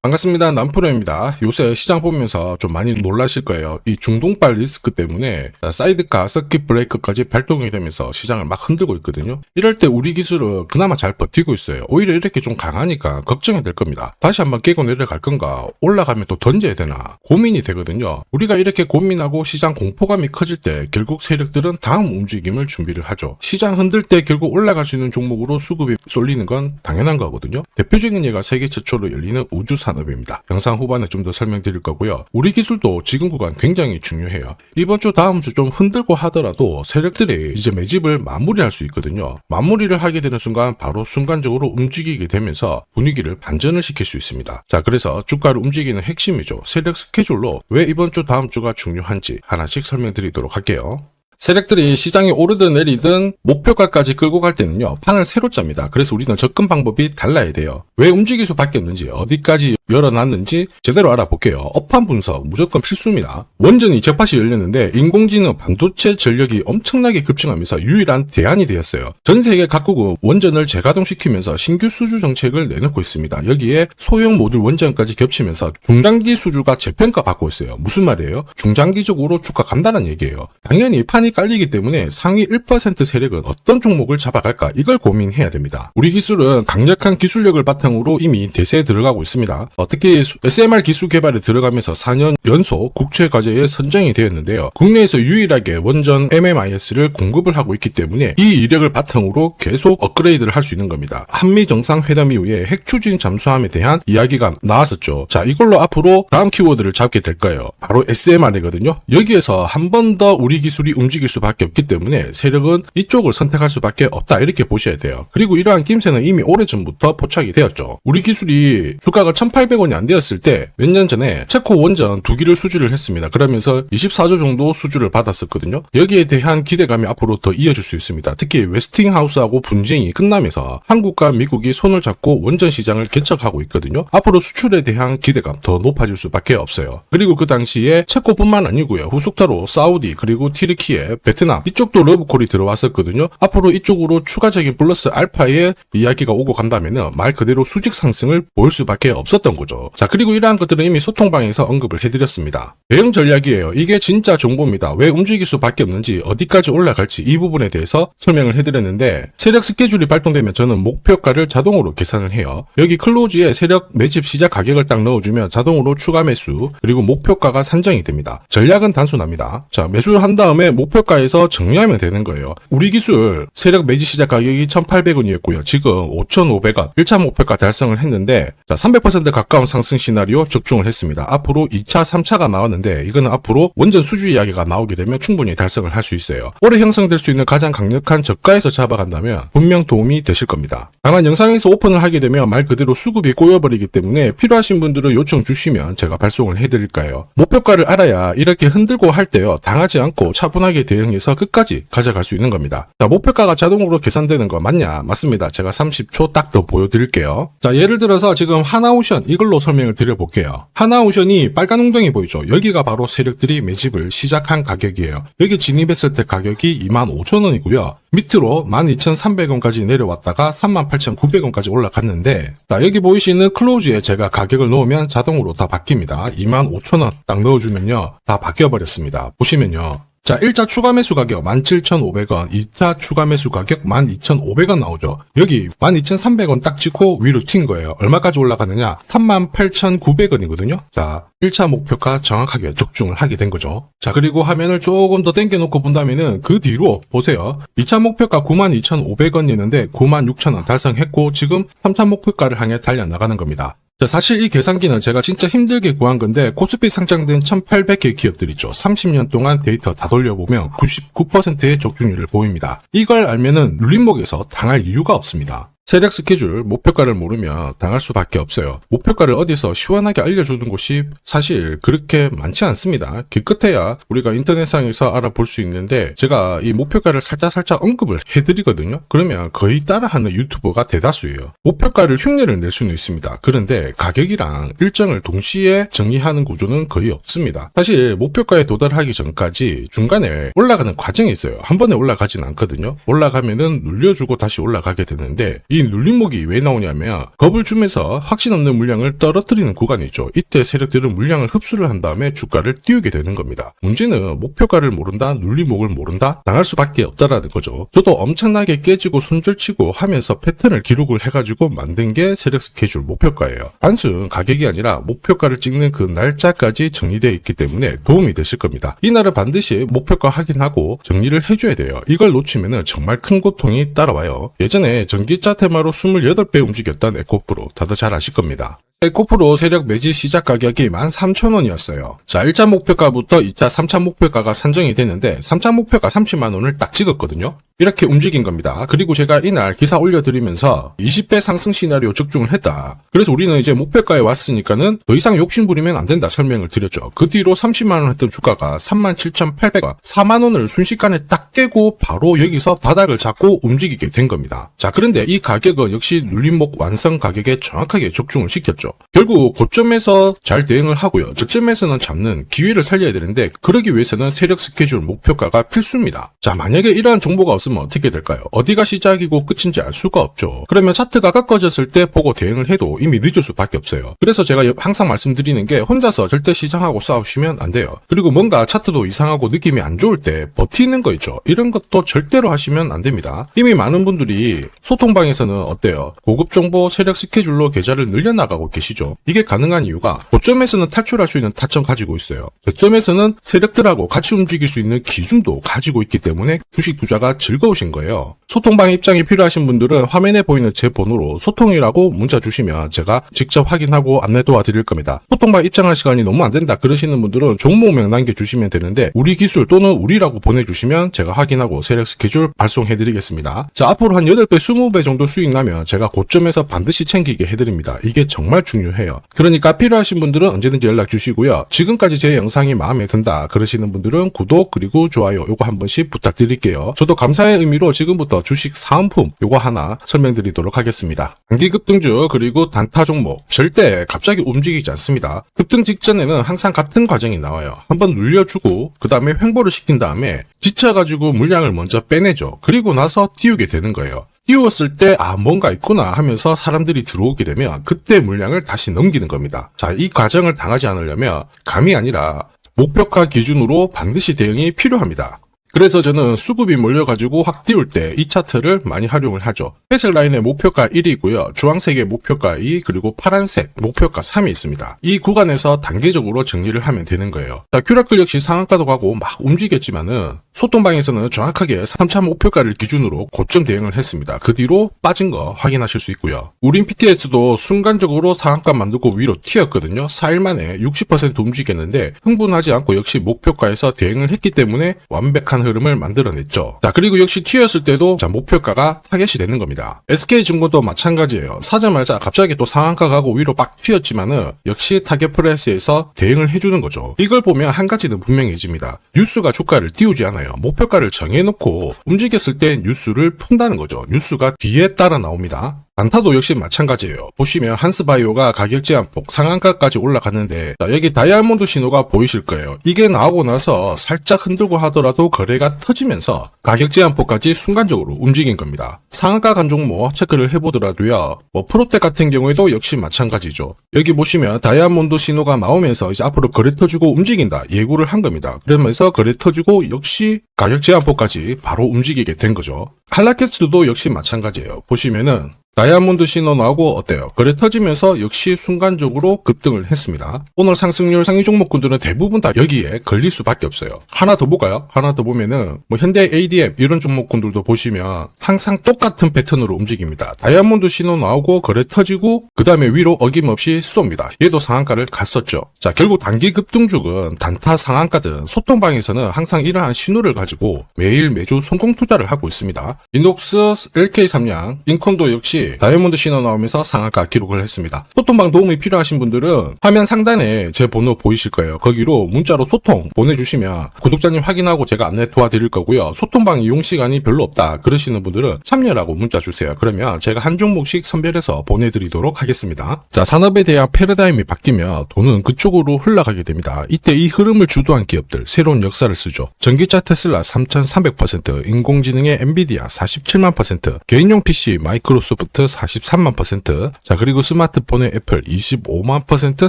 반갑습니다. 남프로입니다. 요새 시장 보면서 좀 많이 놀라실 거예요. 이 중동발 리스크 때문에 사이드카, 서킷 브레이커까지 발동이 되면서 시장을 막 흔들고 있거든요. 이럴 때 우리 기술은 그나마 잘 버티고 있어요. 오히려 이렇게 좀 강하니까 걱정이 될 겁니다. 다시 한번 깨고 내려갈 건가? 올라가면 또 던져야 되나? 고민이 되거든요. 우리가 이렇게 고민하고 시장 공포감이 커질 때 결국 세력들은 다음 움직임을 준비를 하죠. 시장 흔들 때 결국 올라갈 수 있는 종목으로 수급이 쏠리는 건 당연한 거거든요. 대표적인 예가 세계 최초로 열리는 우주 산업입니다. 영상 후반에 좀 더 설명드릴 거고요. 우리 기술도 지금 구간 굉장히 중요해요. 이번 주 다음 주 좀 흔들고 하더라도 세력들이 이제 매집을 마무리할 수 있거든요. 마무리를 하게 되는 순간 바로 순간적으로 움직이게 되면서 분위기를 반전을 시킬 수 있습니다. 자, 그래서 주가를 움직이는 핵심이죠. 세력 스케줄로 왜 이번 주 다음 주가 중요한지 하나씩 설명드리도록 할게요. 세력들이 시장이 오르든 내리든 목표가까지 끌고 갈 때는요, 판을 새로 짭니다. 그래서 우리는 접근 방법이 달라야 돼요. 왜 움직일 수밖에 없는지, 어디까지 열어놨는지 제대로 알아볼게요. 업황 분석 무조건 필수입니다. 원전이 적팟이 열렸는데 인공지능 반도체 전력이 엄청나게 급증하면서 유일한 대안이 되었어요. 전 세계 각국은 원전을 재가동시키면서 신규 수주 정책을 내놓고 있습니다. 여기에 소형 모듈 원전까지 겹치면서 중장기 수주가 재평가 받고 있어요. 무슨 말이에요? 중장기적으로 주가 간다는 얘기예요. 당연히 판이 깔리기 때문에 상위 1% 세력은 어떤 종목을 잡아갈까, 이걸 고민해야 됩니다. 우리 기술은 강력한 기술력을 바탕으로 이미 대세에 들어가고 있습니다. 특히 SMR 기술 개발에 들어가면서 4년 연속 국제과제에 선정이 되었는데요. 국내에서 유일하게 원전 MMIS를 공급을 하고 있기 때문에 이 이력을 바탕으로 계속 업그레이드를 할 수 있는 겁니다. 한미 정상회담 이후에 핵 추진 잠수함에 대한 이야기가 나왔었죠. 자, 이걸로 앞으로 다음 키워드를 잡게 될 거예요. 바로 SMR이거든요. 여기에서 한 번 더 우리 기술이 움직일 수밖에 없기 때문에 세력은 이쪽을 선택할 수밖에 없다, 이렇게 보셔야 돼요. 그리고 이러한 낌새는 이미 오래전부터 포착이 되었죠. 우리 기술이 주가가 1,800원이 안 되었을 때 몇 년 전에 체코 원전 2기를 수주를 했습니다. 그러면서 24조 정도 수주를 받았었거든요. 여기에 대한 기대감이 앞으로 더 이어질 수 있습니다. 특히 웨스팅하우스하고 분쟁이 끝나면서 한국과 미국이 손을 잡고 원전 시장을 개척하고 있거든요. 앞으로 수출에 대한 기대감 더 높아질 수밖에 없어요. 그리고 그 당시에 체코뿐만 아니고요. 후속타로 사우디, 그리고 튀르키예, 베트남, 이쪽도 러브콜이 들어왔었거든요. 앞으로 이쪽으로 추가적인 플러스 알파의 이야기가 오고 간다면은 말 그대로 수직 상승을 보일 수밖에 없었던 거죠. 자, 그리고 이러한 것들은 이미 소통방에서 언급을 해드렸습니다. 대응 전략이에요. 이게 진짜 정보입니다. 왜 움직일 수밖에 없는지, 어디까지 올라갈지 이 부분에 대해서 설명을 해드렸는데, 세력 스케줄이 발동되면 저는 목표가를 자동으로 계산을 해요. 여기 클로즈에 세력 매집 시작 가격을 딱 넣어주면 자동으로 추가 매수, 그리고 목표가가 산정이 됩니다. 전략은 단순합니다. 자, 매수를 한 다음에 목표가에서 정리하면 되는 거예요. 우리 기술 세력 매집 시작 가격이 1,800원이었고요. 지금 5,500원 1차 목표가 달성을 했는데, 자, 300% 가까운 상승 시나리오 적중을 했습니다. 앞으로 2차, 3차가 나왔는데 이거는 앞으로 원전 수주 이야기가 나오게 되면 충분히 달성을 할 수 있어요. 올해 형성될 수 있는 가장 강력한 저가에서 잡아간다면 분명 도움이 되실 겁니다. 다만 영상에서 오픈을 하게 되면 말 그대로 수급이 꼬여버리기 때문에 필요하신 분들은 요청 주시면 제가 발송을 해드릴까요? 목표가를 알아야 이렇게 흔들고 할 때요, 당하지 않고 차분하게 대응해서 끝까지 가져갈 수 있는 겁니다. 자, 목표가가 자동으로 계산되는 거 맞냐? 맞습니다. 제가 30초 딱 더 보여드릴게요. 자, 예를 들어서 지금 하나오션 이걸로 설명을 드려볼게요. 하나오션이 빨간 웅덩이 보이죠? 여기가 바로 세력들이 매집을 시작한 가격이에요. 여기 진입했을 때 가격이 25,000원이고요. 밑으로 12,300원까지 내려왔다가 38,900원까지 올라갔는데, 자, 여기 보이시는 클로즈에 제가 가격을 넣으면 자동으로 다 바뀝니다. 25,000원 딱 넣어주면요, 다 바뀌어버렸습니다. 보시면요. 자, 1차 추가 매수 가격 17,500원, 2차 추가 매수 가격 12,500원 나오죠. 여기 12,300원 딱 찍고 위로 튄 거예요. 얼마까지 올라가느냐? 38,900원이거든요. 자, 1차 목표가 정확하게 적중을 하게 된 거죠. 자, 그리고 화면을 조금 더 당겨놓고 본다면은 그 뒤로 보세요. 2차 목표가 92,500원이었는데 96,000원 달성했고 지금 3차 목표가를 향해 달려나가는 겁니다. 자, 사실 이 계산기는 제가 진짜 힘들게 구한 건데, 코스피 상장된 1,800개 기업들 있죠. 30년 동안 데이터 다 돌려보면 99%의 적중률을 보입니다. 이걸 알면은 눌림목에서 당할 이유가 없습니다. 세력 스케줄, 목표가를 모르면 당할 수밖에 없어요. 목표가를 어디서 시원하게 알려주는 곳이 사실 그렇게 많지 않습니다. 기껏해야 우리가 인터넷상에서 알아볼 수 있는데, 제가 이 목표가를 살짝 언급을 해드리거든요. 그러면 거의 따라하는 유튜버가 대다수예요. 목표가를 흉내를 낼 수는 있습니다. 그런데 가격이랑 일정을 동시에 정의하는 구조는 거의 없습니다. 사실 목표가에 도달하기 전까지 중간에 올라가는 과정이 있어요. 한 번에 올라가진 않거든요. 올라가면은 눌려주고 다시 올라가게 되는데, 이 이 눌림목이 왜 나오냐면 겁을 주면서 확신 없는 물량을 떨어뜨리는 구간이죠. 이때 세력들은 물량을 흡수를 한 다음에 주가를 띄우게 되는 겁니다. 문제는 목표가를 모른다, 눌림목을 모른다, 당할 수밖에 없다라는 거죠. 저도 엄청나게 깨지고 손절치고 하면서 패턴을 기록을 해가지고 만든 게 세력 스케줄 목표가예요. 단순 가격이 아니라 목표가를 찍는 그 날짜까지 정리되어 있기 때문에 도움이 되실 겁니다. 이날은 반드시 목표가 확인하고 정리를 해줘야 돼요. 이걸 놓치면 정말 큰 고통이 따라와요. 예전에 전기차 테마로 28배 움직였던 에코프로 다들 잘 아실 겁니다. 에코프로 세력 매집 시작 가격이 13,000원이었어요. 자, 1차 목표가부터 2차, 3차 목표가가 산정이 됐는데 3차 목표가 30만원을 딱 찍었거든요. 이렇게 움직인 겁니다. 그리고 제가 이날 기사 올려드리면서 20배 상승 시나리오 적중을 했다. 그래서 우리는 이제 목표가에 왔으니까는 더 이상 욕심부리면 안 된다 설명을 드렸죠. 그 뒤로 30만원 했던 주가가 37,800원, 4만원을 순식간에 딱 깨고 바로 여기서 바닥을 잡고 움직이게 된 겁니다. 자, 그런데 이 가격은 역시 눌림목 완성 가격에 정확하게 적중을 시켰죠. 결국 고점에서 잘 대응을 하고요. 저점에서는 잡는 기회를 살려야 되는데 그러기 위해서는 세력 스케줄 목표가가 필수입니다. 자, 만약에 이러한 정보가 없으면 어떻게 될까요? 어디가 시작이고 끝인지 알 수가 없죠. 그러면 차트가 꺾어졌을 때 보고 대응을 해도 이미 늦을 수밖에 없어요. 그래서 제가 항상 말씀드리는 게 혼자서 절대 시장하고 싸우시면 안 돼요. 그리고 뭔가 차트도 이상하고 느낌이 안 좋을 때 버티는 거 있죠. 이런 것도 절대로 하시면 안 됩니다. 이미 많은 분들이 소통방에서는 어때요? 고급 정보 세력 스케줄로 계좌를 늘려나가고 계시죠. 이게 가능한 이유가 고점에서는 탈출할 수 있는 타점 가지고 있어요. 저점에서는 세력들하고 같이 움직일 수 있는 기준도 가지고 있기 때문에 주식 투자가 즐거우신 거예요. 소통방 입장이 필요하신 분들은 화면에 보이는 제 번호로 소통이라고 문자 주시면 제가 직접 확인하고 안내 도와드릴 겁니다. 소통방 입장할 시간이 너무 안 된다 그러시는 분들은 종목명 남겨주시면 되는데 우리 기술 또는 우리라고 보내주시면 제가 확인하고 세력 스케줄 발송해드리겠습니다. 자, 앞으로 한 8배, 20배 정도 수익 나면 제가 고점에서 반드시 챙기게 해드립니다. 이게 정말 중요해요. 그러니까 필요하신 분들은 언제든지 연락 주시고요. 지금까지 제 영상이 마음에 든다 그러시는 분들은 구독 그리고 좋아요 요거 한 번씩 부탁드릴게요. 저도 감사의 의미로 지금부터 주식 사은품 요거 하나 설명드리도록 하겠습니다. 단기 급등주 그리고 단타 종목 절대 갑자기 움직이지 않습니다. 급등 직전에는 항상 같은 과정이 나와요. 한번 눌려주고 그 다음에 횡보를 시킨 다음에 지쳐가지고 물량을 먼저 빼내죠. 그리고 나서 띄우게 되는 거예요. 띄웠을 때 뭔가 있구나 하면서 사람들이 들어오게 되면 그때 물량을 다시 넘기는 겁니다. 자, 이 과정을 당하지 않으려면 감이 아니라 목표가 기준으로 반드시 대응이 필요합니다. 그래서 저는 수급이 몰려가지고 확 띄울 때 이 차트를 많이 활용을 하죠. 회색 라인의 목표가 1이고요. 주황색의 목표가 2 그리고 파란색 목표가 3이 있습니다. 이 구간에서 단계적으로 정리를 하면 되는 거예요. 자, 큐라클 역시 상한가도 가고 막 움직였지만은 소통방에서는 정확하게 3차 목표가를 기준으로 고점 대응을 했습니다. 그 뒤로 빠진 거 확인하실 수 있고요. 우린 PTS도 순간적으로 상한가 만들고 위로 튀었거든요. 4일 만에 60% 움직였는데 흥분하지 않고 역시 목표가에서 대응을 했기 때문에 완벽한 흐름을 만들어냈죠. 자, 그리고 역시 튀었을 때도 자, 목표가가 타겟이 되는 겁니다. SK증권도 마찬가지예요. 사자마자 갑자기 또 상한가 가고 위로 막 튀었지만은 역시 타겟 프라이스에서 대응을 해주는 거죠. 이걸 보면 한 가지는 분명해집니다. 뉴스가 주가를 띄우지 않아요. 목표가를 정해놓고 움직였을 때 뉴스를 푼다는 거죠. 뉴스가 뒤에 따라 나옵니다. 단타도 역시 마찬가지예요. 보시면 한스바이오가 가격 제한폭 상한가까지 올라갔는데 자, 여기 다이아몬드 신호가 보이실 거예요. 이게 나오고 나서 살짝 흔들고 하더라도 거래가 터지면서 가격 제한폭까지 순간적으로 움직인 겁니다. 상한가 간 종목 체크를 해보더라도요. 프로텍 같은 경우에도 역시 마찬가지죠. 여기 보시면 다이아몬드 신호가 나오면서 이제 앞으로 거래 터지고 움직인다 예고를 한 겁니다. 그러면서 거래 터지고 역시 가격 제한폭까지 바로 움직이게 된 거죠. 한라캐스트도 역시 마찬가지예요. 보시면은 다이아몬드 신호 나오고 어때요? 거래 터지면서 역시 순간적으로 급등을 했습니다. 오늘 상승률 상위 종목군들은 대부분 다 여기에 걸릴 수밖에 없어요. 하나 더 볼까요? 하나 더 보면은 현대 ADM 이런 종목군들도 보시면 항상 똑같은 패턴으로 움직입니다. 다이아몬드 신호 나오고 거래 터지고 그 다음에 위로 어김없이 쏩니다. 얘도 상한가를 갔었죠. 자, 결국 단기 급등주는 단타 상한가든 소통방에서는 항상 이러한 신호를 가지고 매일 매주 성공 투자를 하고 있습니다. 이녹스, LK3양, 인콘도 역시 다이아몬드 신호 나오면서 상한가 기록을 했습니다. 소통방 도움이 필요하신 분들은 화면 상단에 제 번호 보이실 거예요. 거기로 문자로 소통 보내주시면 구독자님 확인하고 제가 안내 도와드릴 거고요. 소통방 이용 시간이 별로 없다 그러시는 분들은 참여라고 문자 주세요. 그러면 제가 한 종목씩 선별해서 보내드리도록 하겠습니다. 자, 산업에 대한 패러다임이 바뀌면 돈은 그쪽으로 흘러가게 됩니다. 이때 이 흐름을 주도한 기업들 새로운 역사를 쓰죠. 전기차 테슬라 3300%, 인공지능의 엔비디아 47만 %, 개인용 PC 마이크로소프트 43만 %, 자 그리고 스마트폰의 애플 25만 %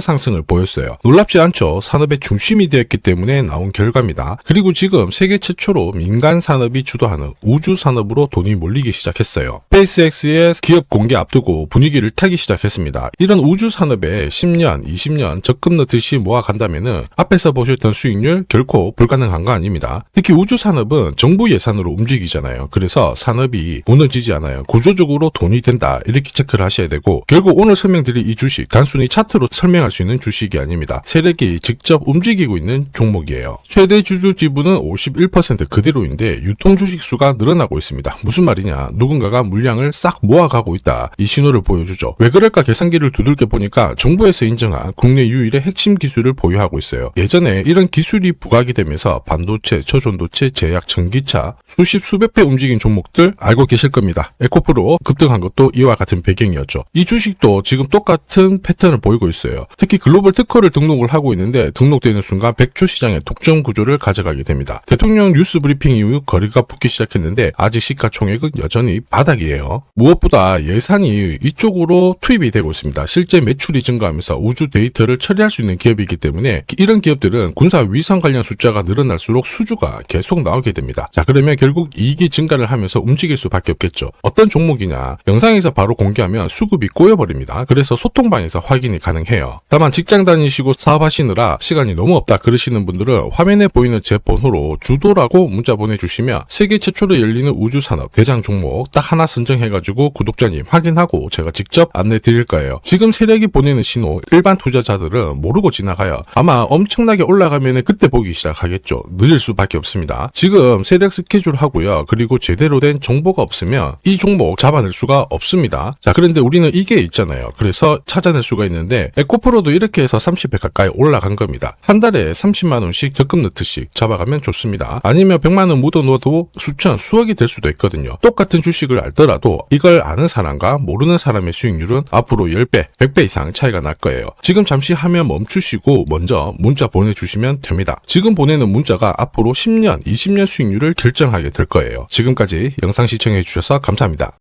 상승을 보였어요. 놀랍지 않죠? 산업의 중심이 되었기 때문에 나온 결과입니다. 그리고 지금 세계 최초로 민간 산업이 주도하는 우주 산업으로 돈이 몰리기 시작했어요. 스페이스X의 기업 공개 앞두고 분위기를 타기 시작했습니다. 이런 우주 산업에 10년, 20년 적금 넣듯이 모아간다면은 앞에서 보셨던 수익률 결코 불가능한 거 아닙니다. 특히 우주 산업은 정부 예산으로 움직이잖아요. 그래서 산업이 무너지지 않아요. 구조적으로 돈이 된다 이렇게 체크를 하셔야 되고, 결국 오늘 설명드릴 이 주식 단순히 차트로 설명할 수 있는 주식이 아닙니다. 세력이 직접 움직이고 있는 종목이에요. 최대 주주 지분은 51% 그대로인데 유통 주식 수가 늘어나고 있습니다. 무슨 말이냐, 누군가가 물량을 싹 모아가고 있다, 이 신호를 보여주죠. 왜 그럴까 계산기를 두들겨 보니까 정부에서 인정한 국내 유일의 핵심 기술을 보유하고 있어요. 예전에 이런 기술이 부각이 되면서 반도체, 저전도체, 제약, 전기차 수십 수백 배 움직인 종목들 알고 계실 겁니다. 에코프로 급등한 것도 이와 같은 배경이었죠. 이 주식도 지금 똑같은 패턴을 보이고 있어요. 특히 글로벌 특허를 등록을 하고 있는데 등록되는 순간 100조 시장의 독점 구조를 가져가게 됩니다. 대통령 뉴스 브리핑 이후 거리가 붙기 시작했는데 아직 시가총액은 여전히 바닥이에요. 무엇보다 예산이 이쪽으로 투입이 되고 있습니다. 실제 매출이 증가하면서 우주 데이터를 처리할 수 있는 기업이기 때문에 이런 기업들은 군사 위성 관련 숫자가 늘어날수록 수주가 계속 나오게 됩니다. 자, 그러면 결국 이익이 증가를 하면서 움직일 수밖에 없겠죠. 어떤 종목이냐, 영상에서 바로 공개하면 수급이 꼬여버립니다. 그래서 소통방에서 확인이 가능해요. 다만 직장 다니시고 사업하시느라 시간이 너무 없다 그러시는 분들은 화면에 보이는 제 번호로 주도라고 문자 보내주시면 세계 최초로 열리는 우주산업 대장 종목 딱 하나 선정해가지고 구독자님 확인하고 제가 직접 안내 드릴 거예요. 지금 세력이 보내는 신호 일반 투자자들은 모르고 지나가요. 아마 엄청나게 올라가면 그때 보기 시작하겠죠. 늦을 수밖에 없습니다. 지금 세력 스케줄 하고요. 그리고 제대로 된 정보가 없으면 이 종목 잡아낼 수가 없습니다. 자, 그런데 우리는 이게 있잖아요. 그래서 찾아낼 수가 있는데 에코프로도 이렇게 해서 30배 가까이 올라간 겁니다. 한 달에 30만 원씩 적금 넣듯이 잡아가면 좋습니다. 아니면 100만 원 묻어 놓아도 수천, 수억이 될 수도 있거든요. 똑같은 주식을 알더라도 이걸 아는 사람과 모르는 사람의 수익률은 앞으로 10배, 100배 이상 차이가 날 거예요. 지금 잠시 화면 멈추시고 먼저 문자 보내주시면 됩니다. 지금 보내는 문자가 앞으로 10년, 20년 수익률을 결정하게 될 거예요. 지금까지 영상 시청해 주셔서 감사합니다.